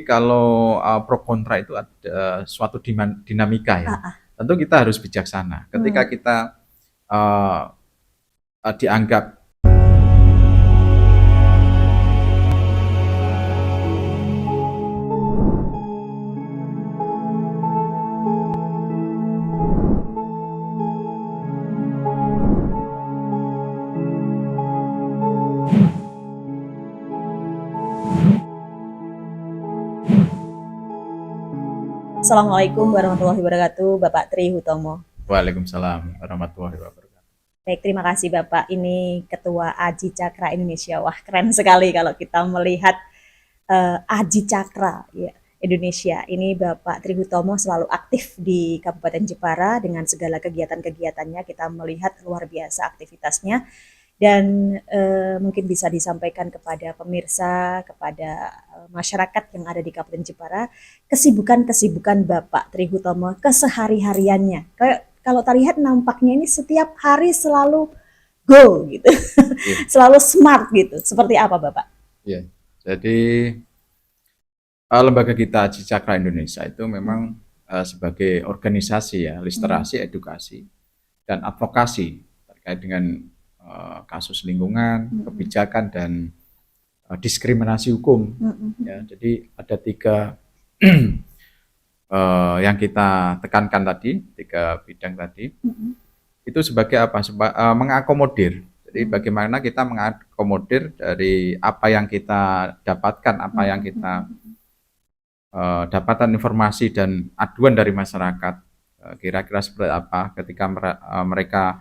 Kalau pro kontra itu ada suatu dinamika ya. Ah, ah. Tentu kita harus bijaksana. Ketika kita uh, dianggap Assalamualaikum warahmatullahi wabarakatuh, Bapak Tri Hutomo. Waalaikumsalam warahmatullahi wabarakatuh. Baik, terima kasih Bapak. Ini Ketua Aji Cakra Indonesia. Wah, keren sekali kalau kita melihat Aji Cakra ya, Indonesia. Ini Bapak Tri Hutomo selalu aktif di Kabupaten Jepara dengan segala kegiatan-kegiatannya. Kita melihat luar biasa aktivitasnya. Dan mungkin bisa disampaikan kepada pemirsa, kepada masyarakat yang ada di Kabupaten Jepara, kesibukan-kesibukan Bapak Tri Hutomo kesehari-hariannya. Kayak kalau terlihat nampaknya ini setiap hari selalu go gitu, Yeah. selalu smart gitu. Seperti apa Bapak? Yeah. Jadi lembaga kita Aji Cakra Indonesia itu memang sebagai organisasi ya, literasi, edukasi, dan advokasi terkait dengan kasus lingkungan, kebijakan, dan diskriminasi hukum. Ya, jadi ada tiga yang kita tekankan tadi, tiga bidang tadi. Itu sebagai apa? Mengakomodir. Jadi bagaimana kita mengakomodir dari apa yang kita dapatkan, apa yang kita dapatan informasi dan aduan dari masyarakat. Kira-kira seperti apa ketika mereka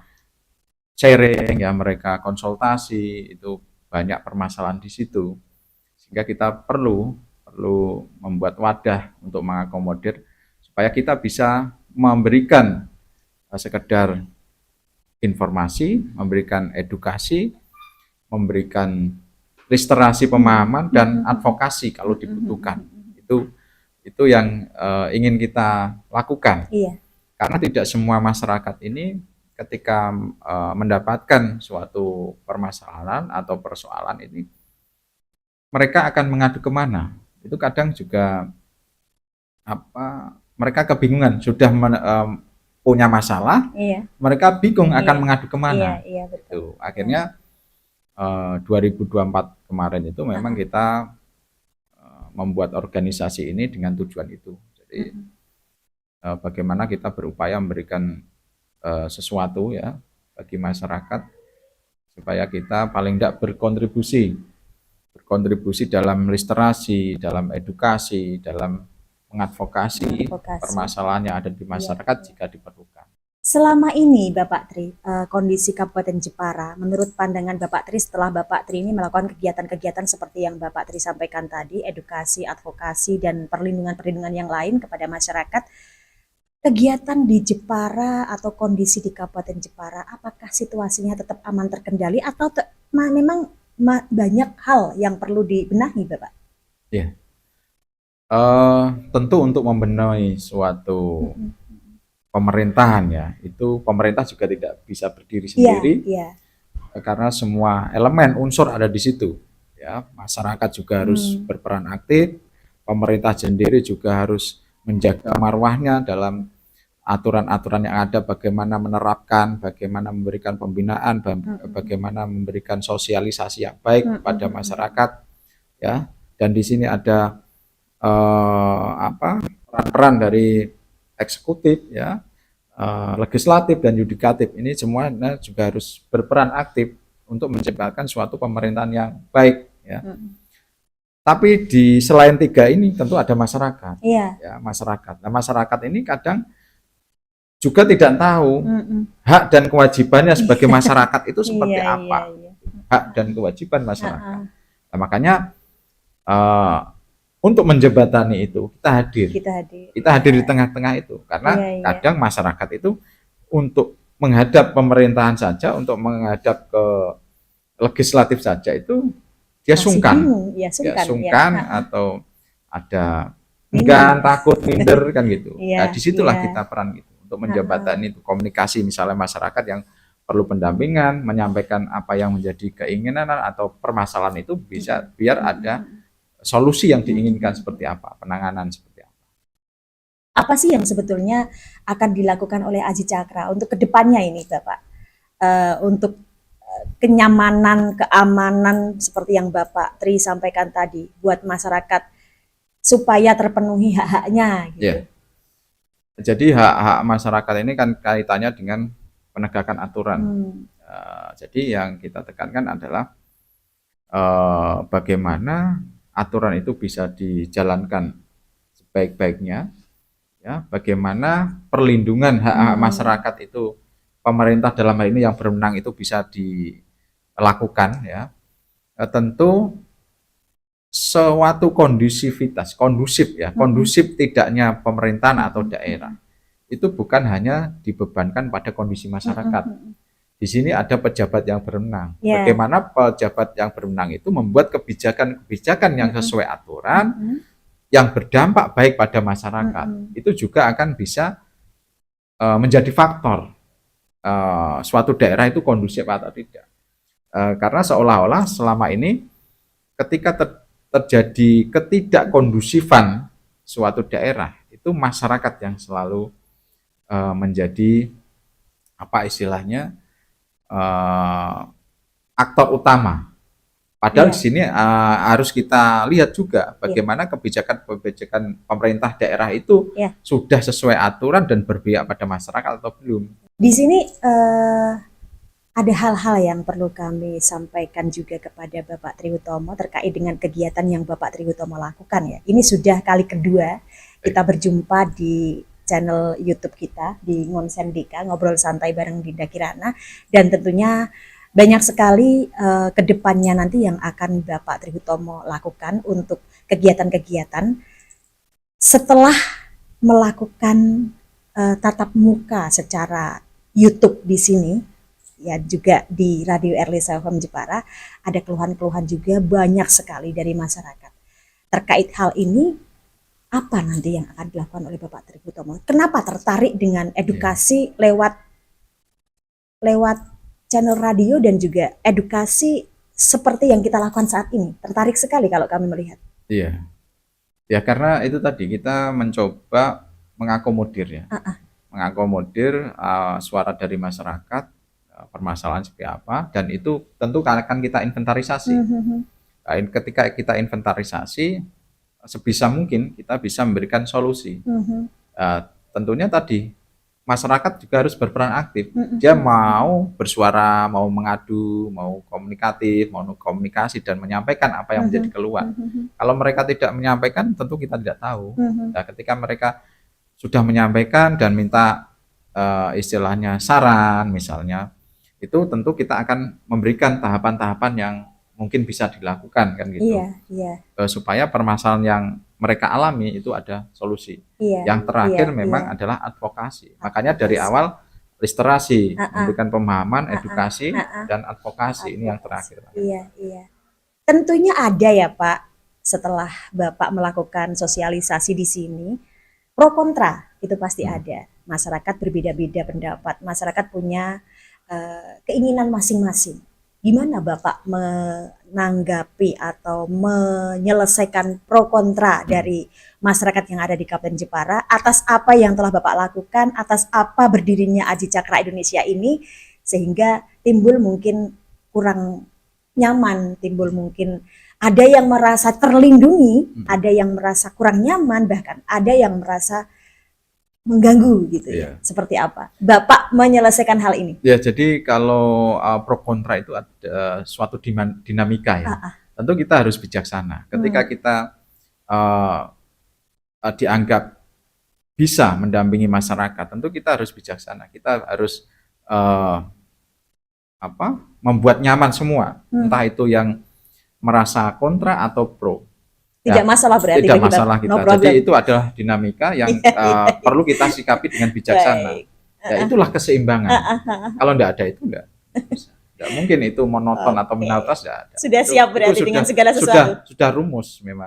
sharing, ya mereka konsultasi, itu banyak permasalahan di situ. Sehingga kita perlu membuat wadah untuk mengakomodir supaya kita bisa memberikan sekedar informasi, memberikan edukasi, memberikan literasi pemahaman, dan advokasi kalau dibutuhkan. Itu yang ingin kita lakukan. Iya. Karena tidak semua masyarakat ini ketika mendapatkan suatu permasalahan atau persoalan ini, mereka akan mengadu kemana. Itu kadang juga mereka kebingungan, sudah punya masalah, Iya. mereka bingung akan Iya. mengadu kemana. Iya, betul. Akhirnya 2024 kemarin itu memang kita membuat organisasi ini dengan tujuan itu. Jadi bagaimana kita berupaya memberikan sesuatu ya bagi masyarakat supaya kita paling tidak berkontribusi dalam literasi, dalam edukasi, dalam mengadvokasi permasalahan yang ada di masyarakat jika diperlukan. Selama ini Bapak Tri, kondisi Kabupaten Jepara, menurut pandangan Bapak Tri setelah Bapak Tri ini melakukan kegiatan-kegiatan seperti yang Bapak Tri sampaikan tadi, edukasi, advokasi, dan perlindungan-perlindungan yang lain kepada masyarakat, kegiatan di Jepara atau kondisi di Kabupaten Jepara, apakah situasinya tetap aman terkendali atau memang banyak hal yang perlu dibenahi Bapak? Ya, tentu untuk membenahi suatu pemerintahan ya, itu pemerintah juga tidak bisa berdiri sendiri, karena semua elemen unsur ada di situ. Ya, masyarakat juga harus berperan aktif, pemerintah sendiri juga harus menjaga marwahnya dalam aturan-aturan yang ada, bagaimana menerapkan, bagaimana memberikan pembinaan, bagaimana memberikan sosialisasi yang baik kepada masyarakat, ya. Dan di sini ada peran-peran dari eksekutif, ya, legislatif dan yudikatif. Ini semuanya juga harus berperan aktif untuk menciptakan suatu pemerintahan yang baik, ya. Tapi di selain tiga ini tentu ada masyarakat, ya, masyarakat. Nah, masyarakat ini kadang juga tidak tahu hak dan kewajibannya sebagai masyarakat itu seperti apa, hak dan kewajiban masyarakat. Nah, makanya untuk menjembatani itu kita hadir di tengah-tengah itu, karena kadang masyarakat itu untuk menghadap pemerintahan saja, untuk menghadap ke legislatif saja itu dia sungkan, atau ada enggan, takut, minder kan gitu. Nah, disitulah kita peran gitu untuk menjembatani itu komunikasi, misalnya masyarakat yang perlu pendampingan, menyampaikan apa yang menjadi keinginan atau permasalahan itu bisa biar ada solusi yang diinginkan seperti apa, penanganan seperti apa. Apa sih yang sebetulnya akan dilakukan oleh Aji Cakra untuk kedepannya ini, Bapak? Untuk kenyamanan, keamanan seperti yang Bapak Tri sampaikan tadi, buat masyarakat supaya terpenuhi hak-haknya. Gitu. Ya. Jadi hak-hak masyarakat ini kan kaitannya dengan penegakan aturan. Jadi yang kita tekankan adalah bagaimana aturan itu bisa dijalankan sebaik-baiknya, ya, bagaimana perlindungan hak-hak masyarakat itu pemerintah dalam hal ini yang berwenang itu bisa dilakukan, ya. Tentu suatu kondusif ya, kondusif tidaknya pemerintahan atau daerah itu bukan hanya dibebankan pada kondisi masyarakat. Di sini ada pejabat yang berwenang. Bagaimana pejabat yang berwenang itu membuat kebijakan-kebijakan yang sesuai aturan, yang berdampak baik pada masyarakat. Itu juga akan bisa menjadi faktor suatu daerah itu kondusif atau tidak. Karena seolah-olah selama ini ketika terjadi ketidakkondusifan suatu daerah, itu masyarakat yang selalu menjadi apa istilahnya aktor utama. Padahal di sini harus kita lihat juga bagaimana kebijakan-kebijakan pemerintah daerah itu sudah sesuai aturan dan berpihak pada masyarakat atau belum. Di sini ada hal-hal yang perlu kami sampaikan juga kepada Bapak Tri Hutomo terkait dengan kegiatan yang Bapak Tri Hutomo lakukan, ya. Ini sudah kali kedua kita berjumpa di channel YouTube kita di Ngonsendika, ngobrol santai bareng Dinda Kirana, dan tentunya banyak sekali kedepannya nanti yang akan Bapak Tri Hutomo lakukan untuk kegiatan-kegiatan setelah melakukan tatap muka secara YouTube di sini, ya, juga di Radio Erlisa FM Jepara. Ada keluhan-keluhan juga banyak sekali dari masyarakat terkait hal ini. Apa nanti yang akan dilakukan oleh Bapak Tri Hutomo? Kenapa tertarik dengan edukasi lewat channel radio dan juga edukasi seperti yang kita lakukan saat ini? Tertarik sekali kalau kami melihat. Iya, ya karena itu tadi kita mencoba mengakomodir, ya, mengakomodir suara dari masyarakat, permasalahan seperti apa, dan itu tentu akan kita inventarisasi. Ketika kita inventarisasi, sebisa mungkin kita bisa memberikan solusi. Tentunya tadi masyarakat juga harus berperan aktif. Dia mau bersuara, mau mengadu, mau komunikatif, mau komunikasi dan menyampaikan apa yang menjadi keluhan. Kalau mereka tidak menyampaikan, tentu kita tidak tahu. Nah, ketika mereka sudah menyampaikan dan minta istilahnya saran misalnya, itu tentu kita akan memberikan tahapan-tahapan yang mungkin bisa dilakukan, kan gitu. Supaya permasalahan yang mereka alami itu ada solusi. Yang terakhir memang adalah advokasi. Makanya dari awal literasi, memberikan pemahaman, edukasi, dan advokasi. Ini yang terakhir. Tentunya ada ya Pak, setelah Bapak melakukan sosialisasi di sini, pro kontra itu pasti ada. Masyarakat berbeda-beda pendapat, masyarakat punya keinginan masing-masing. Gimana Bapak menanggapi atau menyelesaikan pro kontra dari masyarakat yang ada di Kabupaten Jepara atas apa yang telah Bapak lakukan, atas apa berdirinya Aji Cakra Indonesia ini, sehingga timbul mungkin kurang nyaman, timbul mungkin ada yang merasa terlindungi, ada yang merasa kurang nyaman, bahkan ada yang merasa mengganggu gitu, ya. Seperti apa Bapak menyelesaikan hal ini? Ya, jadi kalau pro kontra itu ada suatu dinamika, ya. Tentu kita harus bijaksana. Ketika kita dianggap bisa mendampingi masyarakat, tentu kita harus bijaksana. Kita harus membuat nyaman semua, entah itu yang merasa kontra atau pro. Tidak masalah berarti. Tidak masalah kita. Jadi itu adalah dinamika yang perlu kita sikapi dengan bijaksana. Ya, itulah keseimbangan. Kalau enggak ada itu enggak bisa. Tidak mungkin itu monoton atau Oke. monotos, tidak ada. Sudah siap berarti dengan segala sesuatu. Sudah rumus memang.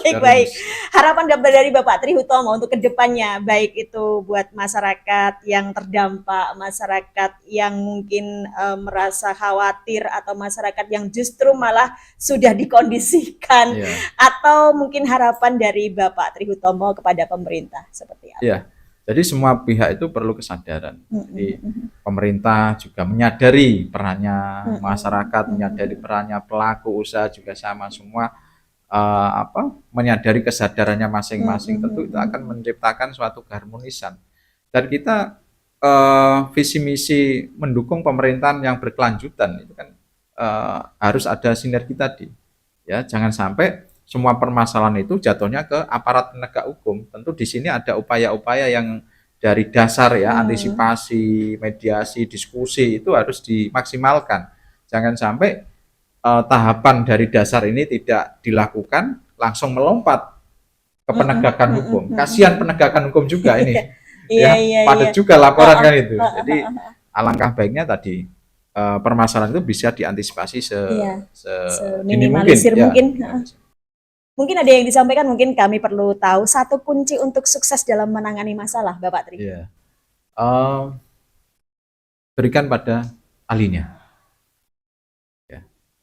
Baik-baik. Harapan dari Bapak Tri Hutomo untuk kedepannya, baik itu buat masyarakat yang terdampak, masyarakat yang mungkin merasa khawatir, atau masyarakat yang justru malah sudah dikondisikan, atau mungkin harapan dari Bapak Tri Hutomo kepada pemerintah seperti apa? Ya, jadi semua pihak itu perlu kesadaran. Jadi pemerintah juga menyadari perannya, masyarakat menyadari perannya, pelaku usaha juga sama, semua menyadari kesadarannya masing-masing. Tentu itu akan menciptakan suatu keharmonisan. Dan kita visi misi mendukung pemerintahan yang berkelanjutan itu kan harus ada sinergi tadi. Ya, jangan sampai semua permasalahan itu jatuhnya ke aparat penegak hukum. Tentu di sini ada upaya-upaya yang dari dasar ya, antisipasi, mediasi, diskusi itu harus dimaksimalkan. Jangan sampai tahapan dari dasar ini tidak dilakukan, langsung melompat ke penegakan hukum. Kasihan penegakan hukum juga ini. Padat juga laporan kan itu. Jadi alangkah baiknya tadi permasalahan itu bisa diantisipasi sedini mungkin. Mungkin ada yang disampaikan, mungkin kami perlu tahu satu kunci untuk sukses dalam menangani masalah, Bapak Tri. Berikan pada ahlinya.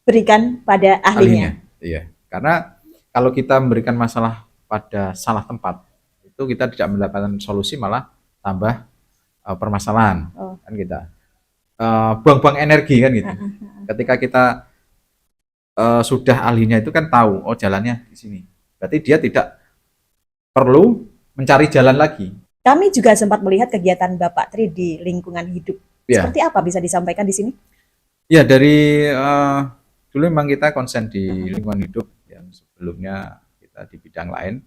Berikan pada ahlinya. Iya, karena kalau kita memberikan masalah pada salah tempat, itu kita tidak mendapatkan solusi, malah tambah permasalahan. Kan kita buang-buang energi kan gitu. Ketika kita sudah ahlinya itu kan tahu, oh jalannya di sini. Berarti dia tidak perlu mencari jalan lagi. Kami juga sempat melihat kegiatan Bapak Tri di lingkungan hidup. Seperti apa, bisa disampaikan di sini? Ya, dari dulu memang kita konsen di lingkungan hidup, yang sebelumnya kita di bidang lain.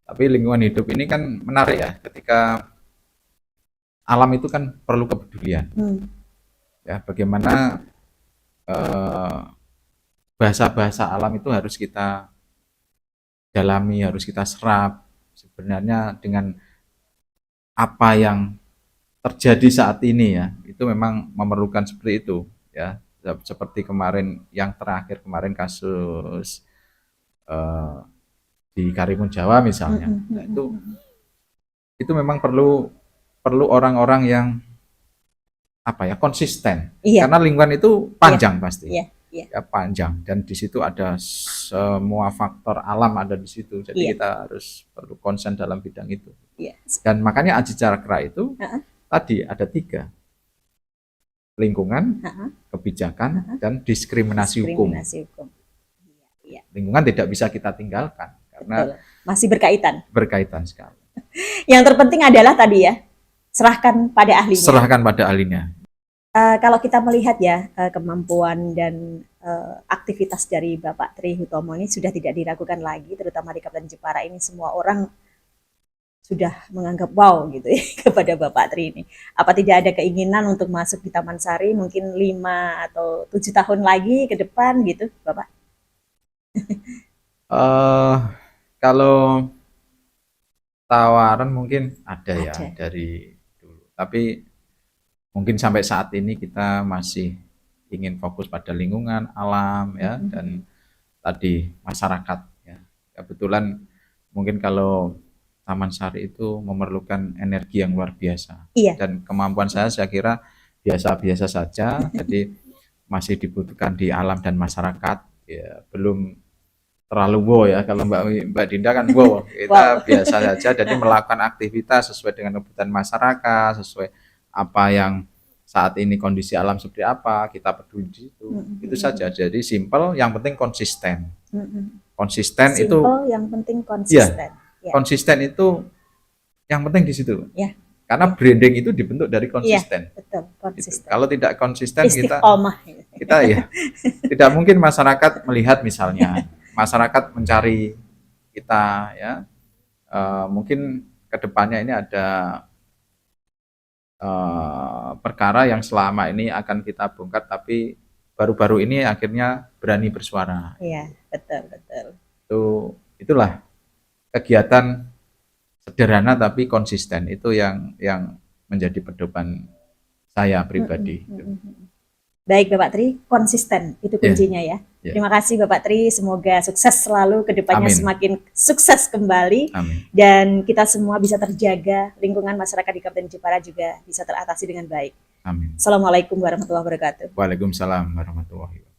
Tapi lingkungan hidup ini kan menarik ya, ketika alam itu kan perlu kepedulian. Ya, bagaimana bahasa-bahasa alam itu harus kita dalami, harus kita serap. Sebenarnya dengan apa yang terjadi saat ini ya, itu memang memerlukan seperti itu ya. Seperti kemarin, yang terakhir kemarin kasus di Karimun Jawa misalnya. Nah, itu memang perlu orang-orang yang konsisten. Karena lingkungan itu panjang pasti. Ya, panjang, dan di situ ada semua faktor alam ada di situ. Jadi kita harus perlu konsen dalam bidang itu. Dan makanya Aji Cakra itu tadi ada 3. Lingkungan, kebijakan, dan diskriminasi hukum. Lingkungan tidak bisa kita tinggalkan karena masih berkaitan. Berkaitan sekali. Yang terpenting adalah tadi ya, serahkan pada ahlinya. Serahkan pada ahlinya. Kalau kita melihat ya, kemampuan dan aktivitas dari Bapak Tri Hutomo ini sudah tidak diragukan lagi, terutama di Kabupaten Jepara ini semua orang sudah menganggap wow gitu ya kepada Bapak Tri ini. Apa tidak ada keinginan untuk masuk di Taman Sari mungkin 5 atau 7 tahun lagi ke depan gitu, Bapak? Kalau tawaran mungkin ada ya dari dulu, tapi mungkin sampai saat ini kita masih ingin fokus pada lingkungan, alam ya, dan tadi masyarakat ya. Kebetulan mungkin kalau Taman Sari itu memerlukan energi yang luar biasa. Dan kemampuan saya kira biasa-biasa saja. Jadi masih dibutuhkan di alam dan masyarakat ya, belum terlalu wow ya. Kalau Mbak Dinda kan wow, kita biasa saja. Jadi melakukan aktivitas sesuai dengan kebutuhan masyarakat, sesuai apa yang saat ini kondisi alam seperti apa, kita peduli itu. Itu saja. Jadi simple, yang penting konsisten. Konsisten simple, itu yang penting konsisten. Konsisten itu yang penting di situ. Karena branding itu dibentuk dari konsisten. Betul, konsisten. Gitu. Kalau tidak konsisten kita ya tidak mungkin masyarakat melihat, misalnya masyarakat mencari kita ya. Mungkin kedepannya ini ada perkara yang selama ini akan kita bongkar, tapi baru-baru ini akhirnya berani bersuara. Iya, betul. Itulah kegiatan sederhana tapi konsisten, itu yang menjadi pedoman saya pribadi. Baik Bapak Tri, konsisten itu kuncinya ya. Terima kasih Bapak Tri, semoga sukses selalu, kedepannya semakin sukses kembali. Amin. Dan kita semua bisa terjaga, lingkungan masyarakat di Kabupaten Jepara juga bisa teratasi dengan baik. Amin. Assalamualaikum warahmatullahi wabarakatuh. Waalaikumsalam warahmatullahi wabarakatuh.